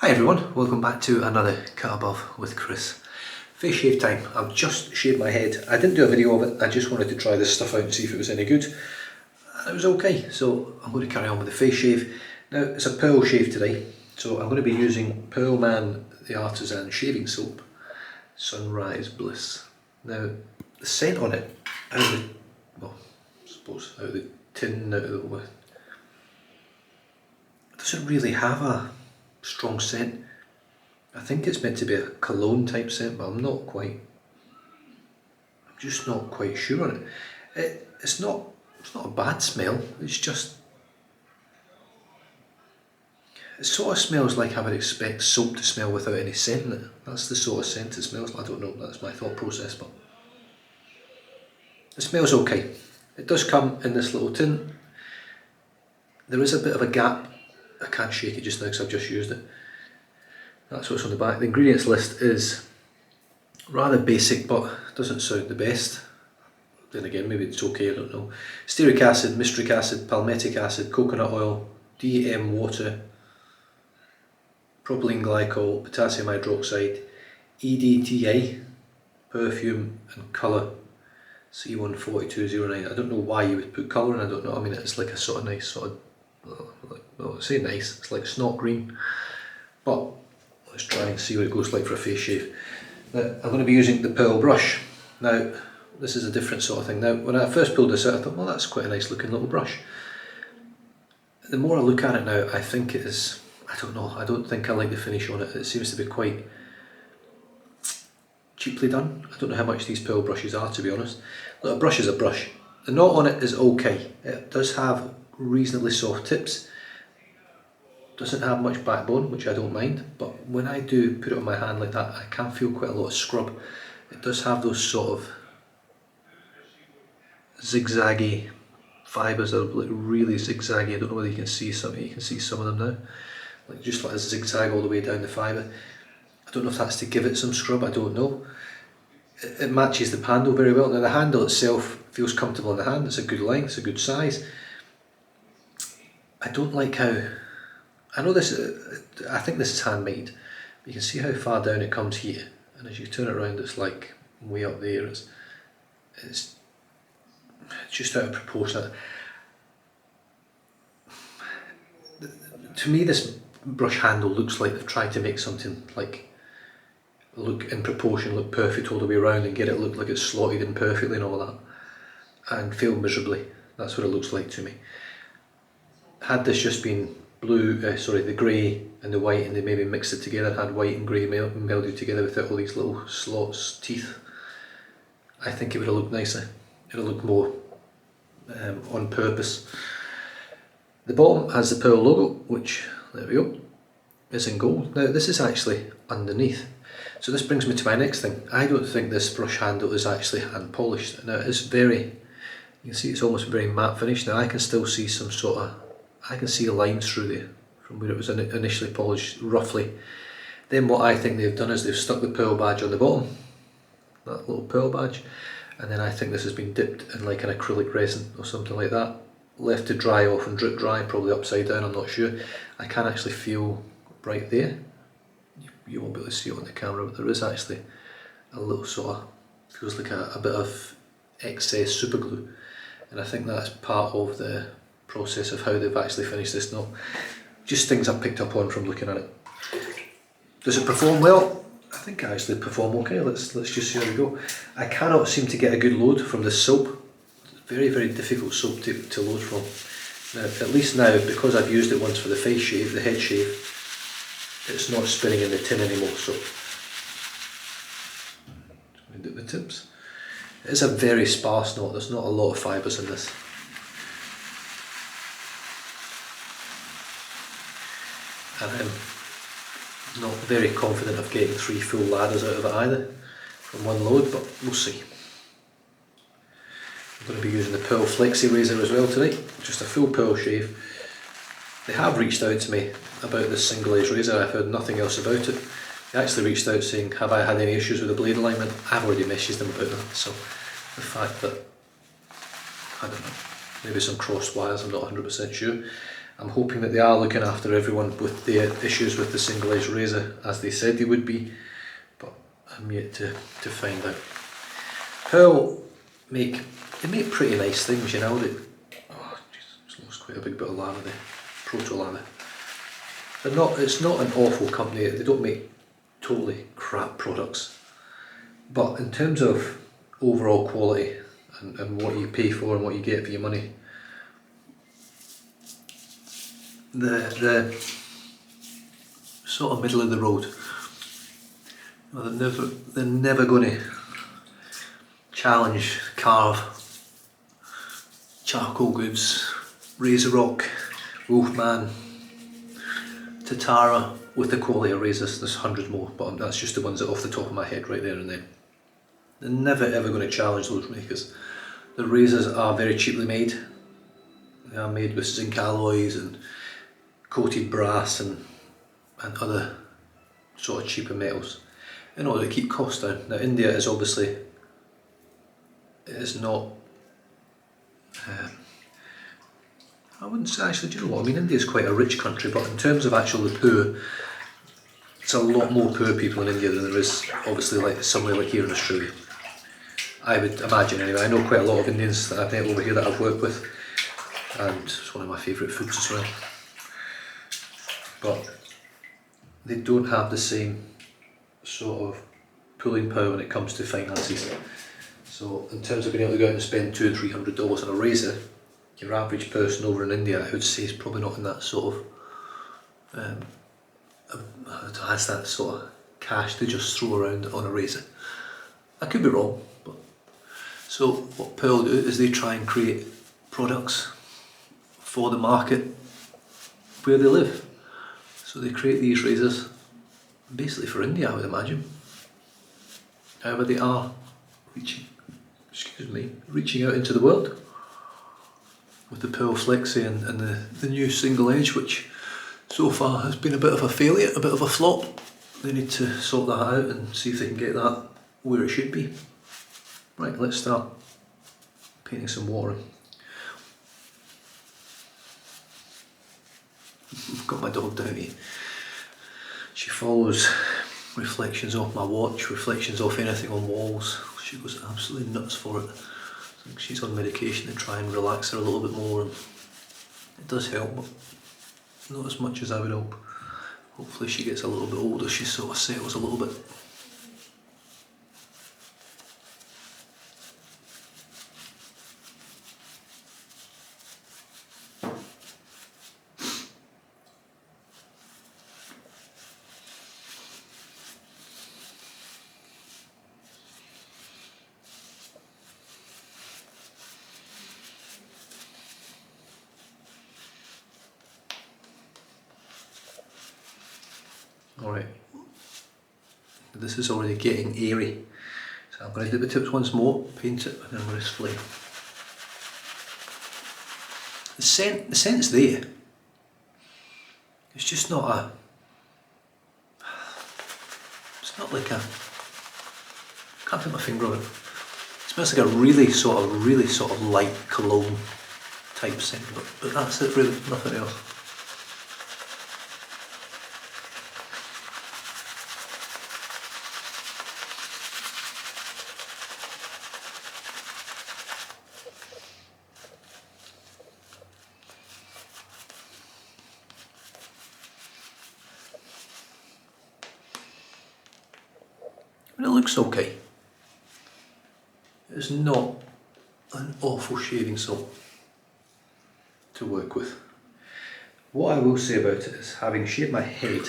Hi everyone, welcome back to another Cut Above with Chris. Face shave time. I've just shaved my head. I didn't do a video of it, I just wanted to try this stuff out and see if it was any good. And it was okay, so I'm going to carry on with the face shave. Now it's a pearl shave today, so I'm going to be using Pearl Man the Artisan Shaving Soap, Sunrise Bliss. Now the scent on it, out of the, well, I suppose out of the tin, out of the, it doesn't really have a strong scent. I think it's meant to be a cologne type scent, but I'm just not quite sure on it. It's not a bad smell, it's just, it sort of smells like I would expect soap to smell without any scent in it. That's the sort of scent it smells like. I don't know, that's my thought process, but it smells okay. It does come in this little tin. There is a bit of a gap. I can't shake it just now because I've just used it. That's what's on the back. The ingredients list is rather basic, but doesn't sound the best. Then again, maybe it's okay, I don't know. Stearic acid, mystric acid, palmitic acid, coconut oil, DM water, propylene glycol, potassium hydroxide, EDTA, perfume and colour, C14209. I don't know why you would put colour in, I don't know. I mean, it's like a sort of nice, sort of, well, I say nice, it's like snot green. But let's try and see what it goes like for a face shave. Now, I'm going to be using the Pearl brush. Now, this is a different sort of thing. Now, when I first pulled this out, I thought, well, that's quite a nice looking little brush. The more I look at it now, I think it is, I don't know, I don't think I like the finish on it. It seems to be quite cheaply done. I don't know how much these Pearl brushes are, to be honest. Look, a brush is a brush. The knot on it is okay. It does have reasonably soft tips. Doesn't have much backbone, which I don't mind, but when I do put it on my hand like that, I can feel quite a lot of scrub. It does have those sort of zigzaggy fibres that are like really zigzaggy. I don't know whether you can see some. You can see some of them now, like just like a zigzag all the way down the fibre. I don't know if that's to give it some scrub. I don't know. It matches the handle very well. Now the handle itself feels comfortable in the hand. It's a good length. It's a good size. I don't like how. I know this, I think this is handmade. You can see how far down it comes here, and as you turn it around it's like way up there. It's just out of proportion. To me this brush handle looks like they've tried to make something like look in proportion, look perfect all the way around and get it look like it's slotted in perfectly and all that, and fail miserably. That's what it looks like to me. Had this just been blue, the grey and the white, and they maybe mixed it together, had white and grey melded together without all these little slots, teeth, I think it would have looked nicer. It would have looked more on purpose. The bottom has the Pearl logo, which, there we go, is in gold. Now this is actually underneath. So this brings me to my next thing. I don't think this brush handle is actually hand polished. Now it's very, you can see it's almost very matte finish. Now I can still see some sort of, I can see lines through there from where it was initially polished, roughly. Then what I think they've done is they've stuck the Pearl badge on the bottom, that little Pearl badge, and then I think this has been dipped in like an acrylic resin or something like that, left to dry off and drip dry, probably upside down, I'm not sure. I can actually feel right there, you won't be able to see it on the camera, but there is actually a little sort of, feels like a bit of excess super glue, and I think that's part of the process of how they've actually finished this knot. Just things I've picked up on from looking at it. Does it perform well? I think I actually perform okay. Let's just see how we go. I cannot seem to get a good load from this soap. It's very, very difficult soap to load from. Now, at least now, because I've used it once for the face shave, the head shave, it's not spinning in the tin anymore, so just going to do the tips. It is a very sparse knot, there's not a lot of fibres in this. And I'm not very confident of getting 3 full ladders out of it either from one load, but we'll see. I'm going to be using the Pearl Flexi Razor as well today, just a full Pearl shave. They have reached out to me about this single edge razor. I've heard nothing else about it. They actually reached out saying, have I had any issues with the blade alignment? I've already messaged them about that, so the fact that, I don't know, maybe some crossed wires, I'm not 100% sure. I'm hoping that they are looking after everyone with the issues with the single edge razor, as they said they would be, but I'm yet to find out. Pearl make pretty nice things, you know. Oh, just lost quite a big bit of lava there. Proto lava. It's not an awful company. They don't make totally crap products, but in terms of overall quality and what you pay for and what you get for your money, the sort of middle of the road. Well, they're never going to challenge Carve, Charcoal Goods, Razorrock, Wolfman, Tatara with the quality of razors. There's 100 more, but that's just the ones that are off the top of my head right there and then. They're never ever going to challenge those makers. The razors are very cheaply made. They are made with zinc alloys and coated brass and other sort of cheaper metals in order to keep costs down. Now India is obviously, it is not, I wouldn't say, actually, do you know what, I mean, India is quite a rich country, but in terms of actual the poor, it's a lot more poor people in India than there is obviously like somewhere like here in Australia. I would imagine anyway. I know quite a lot of Indians that I've met over here that I've worked with, and it's one of my favourite foods as well. But they don't have the same sort of pulling power when it comes to finances. So in terms of being able to go out and spend $200 and $300 on a razor, your average person over in India, I would say, is probably not in that sort of, has that sort of cash to just throw around on a razor. I could be wrong, but so what Pearl do is they try and create products for the market where they live. So they create these razors basically for India, I would imagine. However, they are reaching out into the world with the Pearl Flexi and the new single edge, which so far has been a bit of a failure, a bit of a flop. They need to sort that out and see if they can get that where it should be. Right, let's start painting some water. I've got my dog down here. She follows reflections off my watch, reflections off anything on walls. She goes absolutely nuts for it. I think she's on medication to try and relax her a little bit more, and it does help, but not as much as I would hope. Hopefully she gets a little bit older, she sort of settles a little bit. Alright, this is already getting airy, so I'm going to dip the tips once more, paint it, and then I'm going to spray. The scent's there, it's just not it's not like can't put my finger on it. It smells like a really sort of light cologne type scent, but that's it really, nothing else. It looks okay. It's not an awful shaving salt to work with. What I will say about it is, having shaved my head,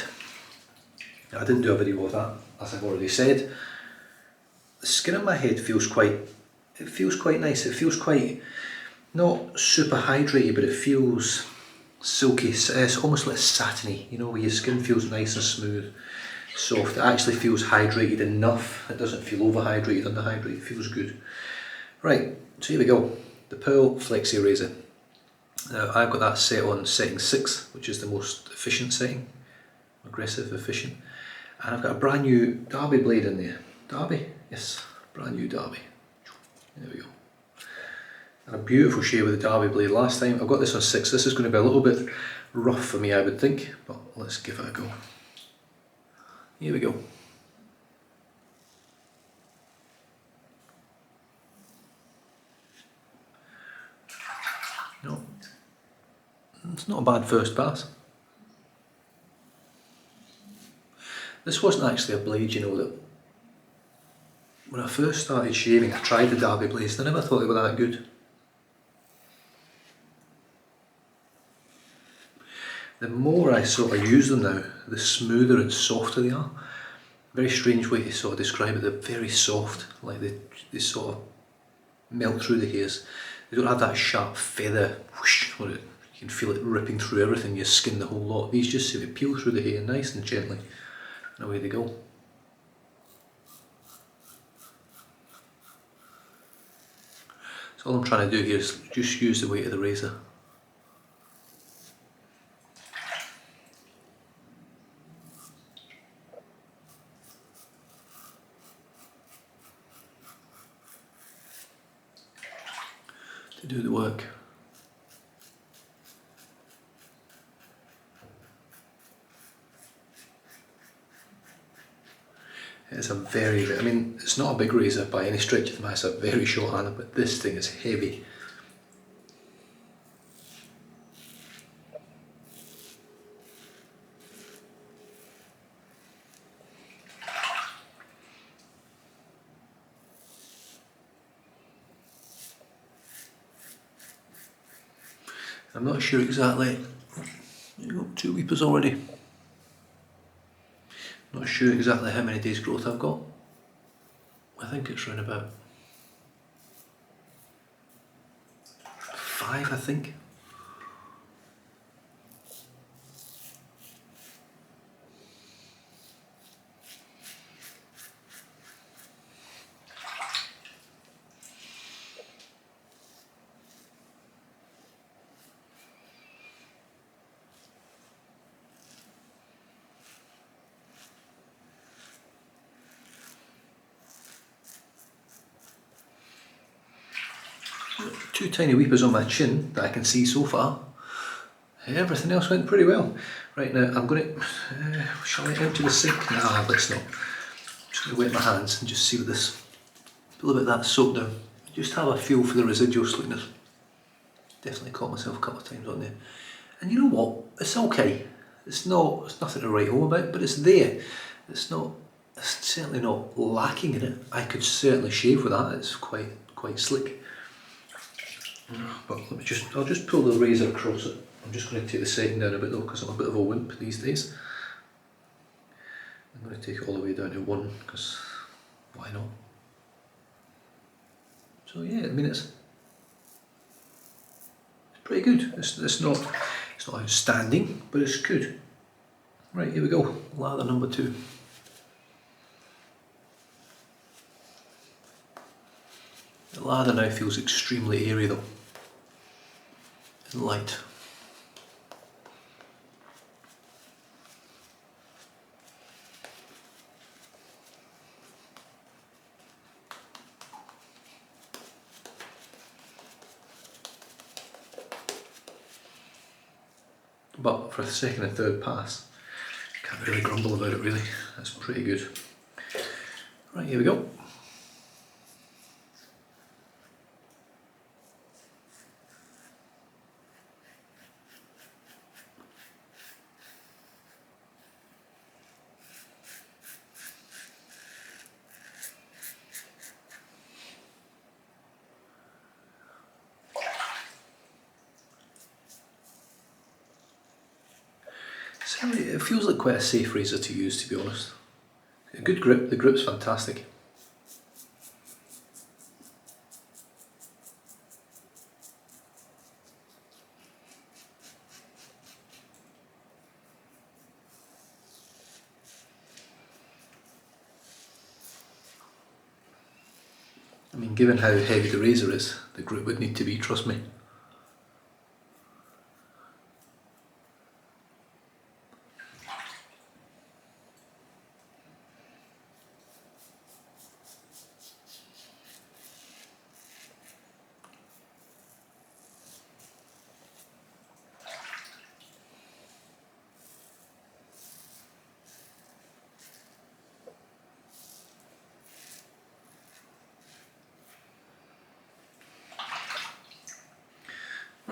I didn't do a video of that, as I've already said. The skin on my head feels quite nice. It feels quite, not super hydrated, but it feels silky. It's almost like satiny, you know, where your skin feels nice and smooth, soft. It actually feels hydrated enough. It doesn't feel overhydrated, underhydrated. It feels good. Right, so here we go. The Pearl Flexi Razor. Now I've got that set on setting 6, which is the most efficient setting. Aggressive, efficient. And I've got a brand new Derby blade in there. Derby? Yes, brand new Derby. There we go. And a beautiful shave with the Derby blade. Last time, I've got this on 6. This is going to be a little bit rough for me, I would think, but let's give it a go. Here we go. No, it's not a bad first pass. This wasn't actually a blade, you know, that when I first started shaving, I tried the Derby blades, and I never thought they were that good. The more I sort of use them now, the smoother and softer they are. Very strange way to sort of describe it, they're very soft, like they sort of melt through the hairs. They don't have that sharp feather whoosh, where you can feel it ripping through everything, your skin, the whole lot. These just seem to peel through the hair nice and gently, and away they go. So all I'm trying to do here is just use the weight of the razor. To do the work. It's a I mean, it's not a big razor by any stretch of the imagination, it's a very short handle, but this thing is heavy. I'm not sure exactly. You've got 2 weepers already. Not sure exactly how many days growth I've got. I think it's around about 5, I think. Two tiny weepers on my chin that I can see so far. Everything else went pretty well. Right, now I'm going to, shall I empty the sink? Nah, let's not. I'm just going to wet my hands and just see what this, a little bit of that soak down. Just have a feel for the residual sweetness. Definitely caught myself a couple of times on there. And you know what, it's okay. It's nothing to write home about, but it's there. It's certainly not lacking in it. I could certainly shave with that, it's quite slick. But I'll just pull the razor across it. I'm just going to take the setting down a bit though, because I'm a bit of a wimp these days. I'm going to take it all the way down to 1, because why not? So yeah, I mean it's pretty good. It's not outstanding, but it's good. Right, here we go. Lather number 2. The lather now feels extremely airy though, and light. But for a second and third pass, can't really grumble about it really. That's pretty good. Right, here we go. So it feels like quite a safe razor to use, to be honest. A good grip, the grip's fantastic. I mean, given how heavy the razor is, the grip would need to be, trust me.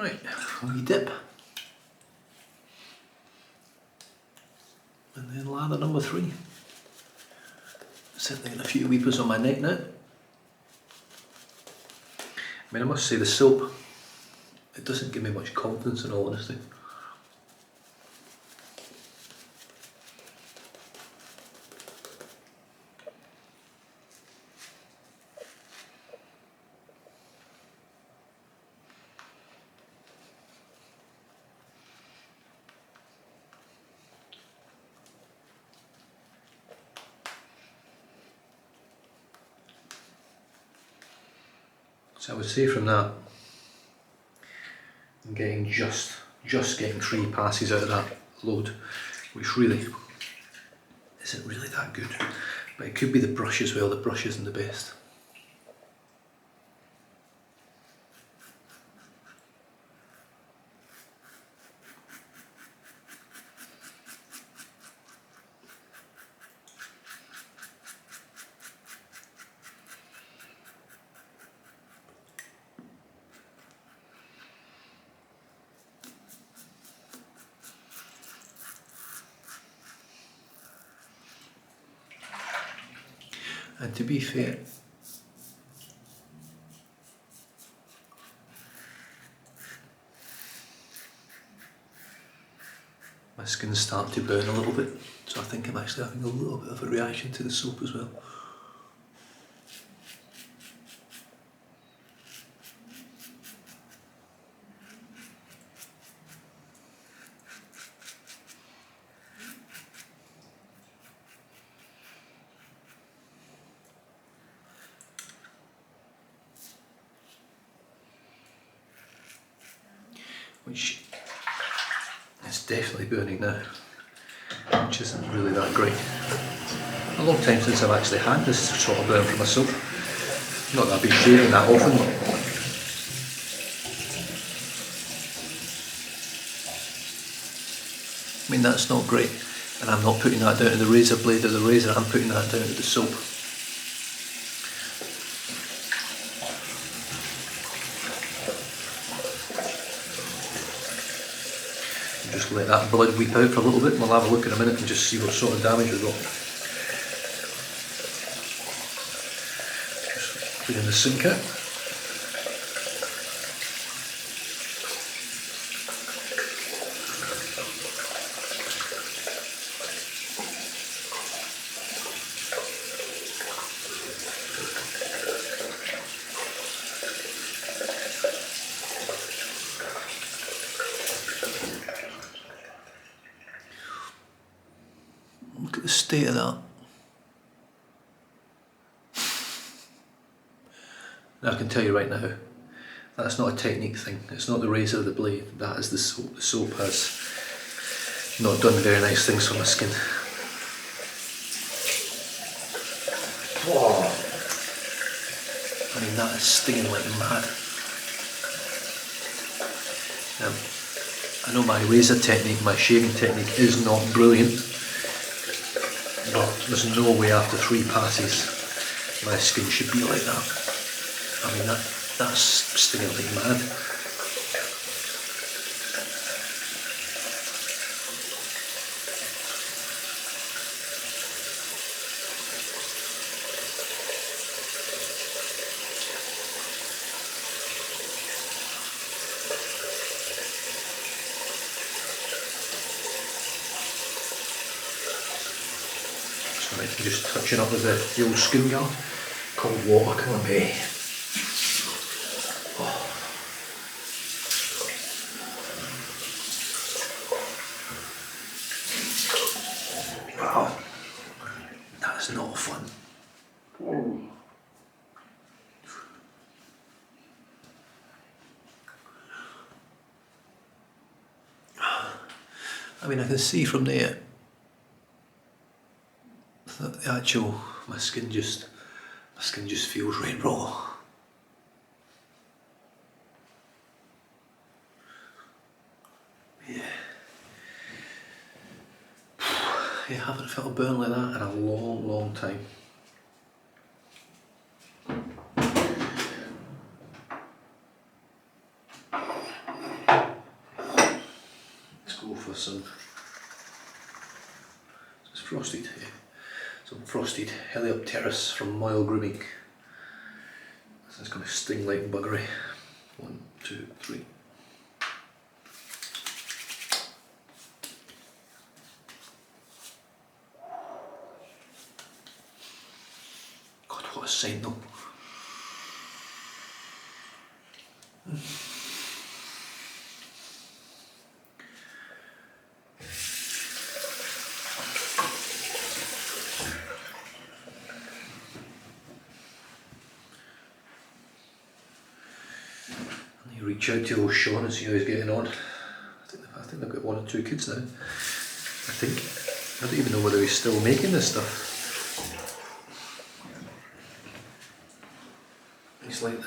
Right, a wee dip. And then lather number 3. Certainly getting a few weepers on my neck now. I mean, I must say the soap, it doesn't give me much confidence in all honesty. So I would say from that, I'm getting just getting 3 passes out of that load, which really isn't really that good. But it could be the brush as well. The brush isn't the best. And to be fair, my skin's starting to burn a little bit, so I think I'm actually having a little bit of a reaction to the soap as well. Which is definitely burning now, which isn't really that great. A long time since I've actually had this sort of burn from a soap. Not that I've been shaving that often, but I mean, that's not great, and I'm not putting that down to the razor blade or the razor, I'm putting that down to the soap. Just let that blood weep out for a little bit, and we'll have a look in a minute and just see what sort of damage we've got. Just clean the sink out. Look at the state of that. Now I can tell you right now, that's not a technique thing. It's not the razor or the blade. That is the soap. The soap has not done very nice things for my skin. Oh. I mean, that is stinging like mad. I know my razor technique, my shaving technique is not brilliant. But there's no way after 3 passes my skin should be like that. I mean, that's stinging like mad. Sorry, I'm just touching up with the old skin guard. Cold water, come on, baby. Wow, that's not fun. I mean, I can see from there that the actual, my skin just feels red raw. Yeah. I haven't felt a burn like that in a long, long time. frosted, yeah. Some frosted Heliopteris from Moyle Grooming. This is going to sting like buggery. 1, 2, 3. God, what a scent though. You reach out to old Sean and see how he's getting on. I think they've got 1 or 2 kids now. I think. I don't even know whether he's still making this stuff. He's like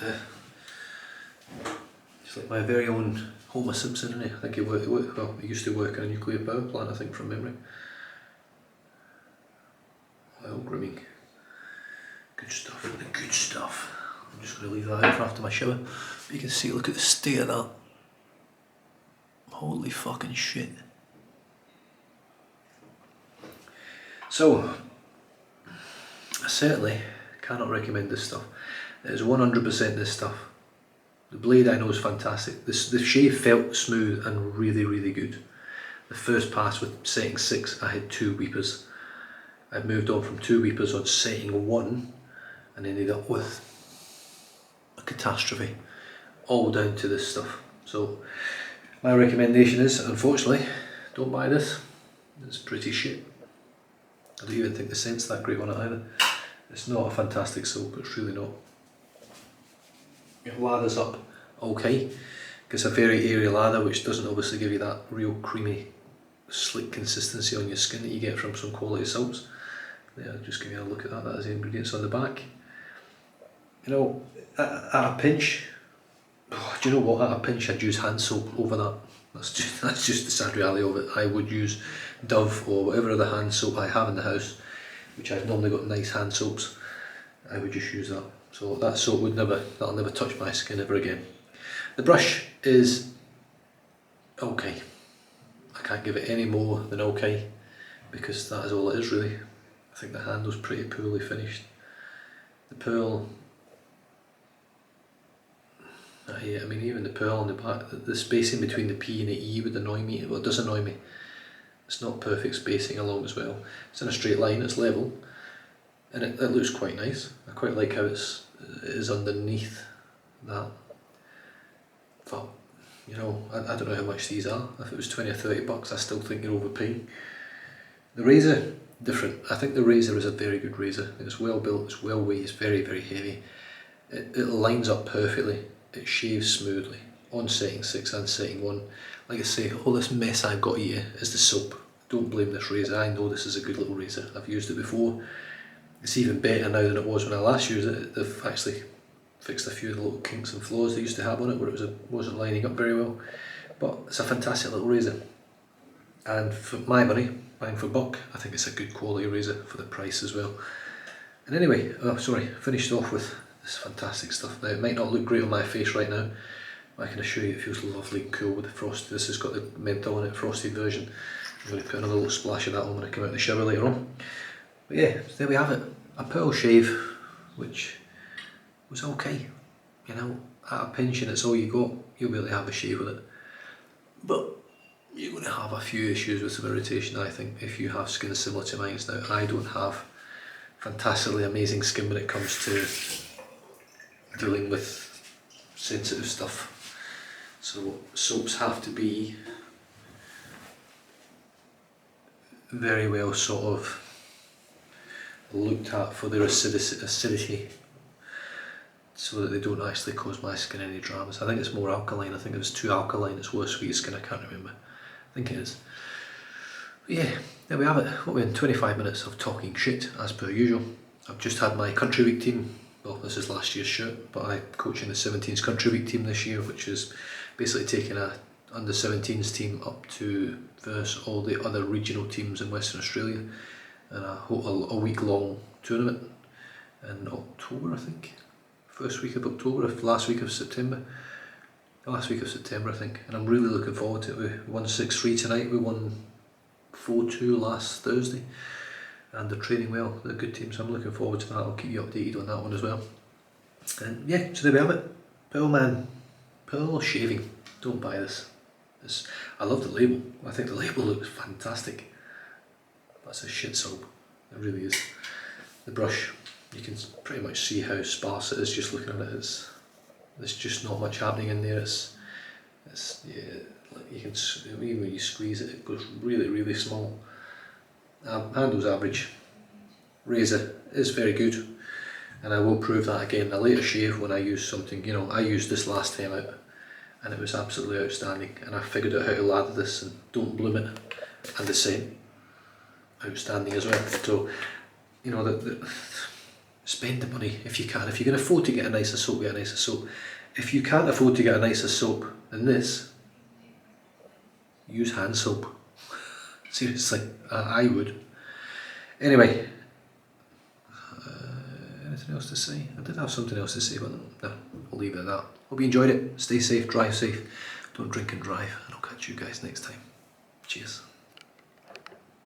my very own Homer Simpson, isn't he? I think he used to work in a nuclear power plant, I think, from memory. Moyle Grooming. Good stuff, the good stuff. I'm just going to leave that out for after my shower. But you can see, look at the state of that. Holy fucking shit. So, I certainly cannot recommend this stuff. It is 100% this stuff. The blade I know is fantastic. The shave felt smooth and really, really good. The first pass with setting 6, I had 2 weepers. I moved on from 2 weepers on setting 1 and ended up with a catastrophe. All down to this stuff. So my recommendation is, unfortunately, don't buy this. It's pretty shit. I don't even think the scent's that great on it either. It's not a fantastic soap, it's really not. It lathers up okay. It's a very airy lather, which doesn't obviously give you that real creamy, slick consistency on your skin that you get from some quality soaps. There, just give you a look at that. That is the ingredients on the back. You know, at a pinch, do you know what? At a pinch, I'd use hand soap over that. That's just the sad reality of it. I would use Dove or whatever other hand soap I have in the house, which I've normally got nice hand soaps. I would just use that. So that soap that'll never touch my skin ever again. The brush is okay. I can't give it any more than okay, because that is all it is really. I think the handle's pretty poorly finished. The pearl, I mean, even the pearl on the back, the spacing between the P and the E would annoy me. Well, it does annoy me. It's not perfect spacing along as well. It's in a straight line, it's level, and it looks quite nice. I quite like how it is underneath that. But, you know, I don't know how much these are. If it was 20 or 30 bucks, I still think you're overpaying. The razor, different. I think the razor is a very good razor. It's well built, it's well weighed, it's very, very heavy. It lines up perfectly. It shaves smoothly on setting 6 and setting 1. Like I say, all this mess I've got here is the soap. Don't blame this razor. I know this is a good little razor. I've used it before. It's even better now than it was when I last used it. They've actually fixed a few of the little kinks and flaws they used to have on it where it wasn't lining up very well. But it's a fantastic little razor. And for my money, bang for buck, I think it's a good quality razor for the price as well. And anyway, finished off with this fantastic stuff. Now, it might not look great on my face right now, but I can assure you it feels lovely and cool with the frosted. This has got the menthol in it, frosted version. I'm going to put another little splash of that on when I come out of the shower later on. But yeah, so there we have it. A pearl shave, which was okay. You know, at a pinch and it's all you got, you'll be able to have a shave with it. But you're going to have a few issues with some irritation, I think, if you have skin similar to mine. Now, I don't have fantastically amazing skin when it comes to dealing with sensitive stuff. So soaps have to be very well sort of looked at for their acidity, so that they don't actually cause my skin any dramas. I think it's more alkaline. I think if it's too alkaline it's worse for your skin. I can't remember. I think it is. But yeah, there we have it. What, we're in 25 minutes of talking shit as per usual. I've just had my country week team. Well, this is last year's shirt, but I'm coaching the 17s country week team this year, which is basically taking a under 17s team up to verse all the other regional teams in Western Australia in a week long tournament in October, I think. First week of October, last week of September. Last week of September, I think. And I'm really looking forward to it. We won 6-3 tonight, we won 4-2 last Thursday. and they're training well. They're a good team, so I'm looking forward to that. I'll keep you updated on that one as well. And yeah, so there we have it. Pearl Man, Pearl Shaving. Don't buy this. I love the label. I think the label looks fantastic. That's a shit soap. It really is. The brush, you can pretty much see how sparse it is just looking at it. There's just not much happening in there. Yeah, you can, even when you squeeze it, it goes really, really small. Handle's average. Razor is very good, and I will prove that again. A later shave, when I use something, you know, I used this last time out, and it was absolutely outstanding. And I figured out how to lather this and don't bloom it, and the scent, outstanding as well. So, you know, spend the money if you can. If you can afford to get a nicer soap, get a nicer soap. If you can't afford to get a nicer soap than this, use hand soap. Seriously, I would. Anyway, anything else to say? I did have something else to say, but no, I'll leave it at that. Hope you enjoyed it. Stay safe, drive safe, don't drink and drive, and I'll catch you guys next time. Cheers.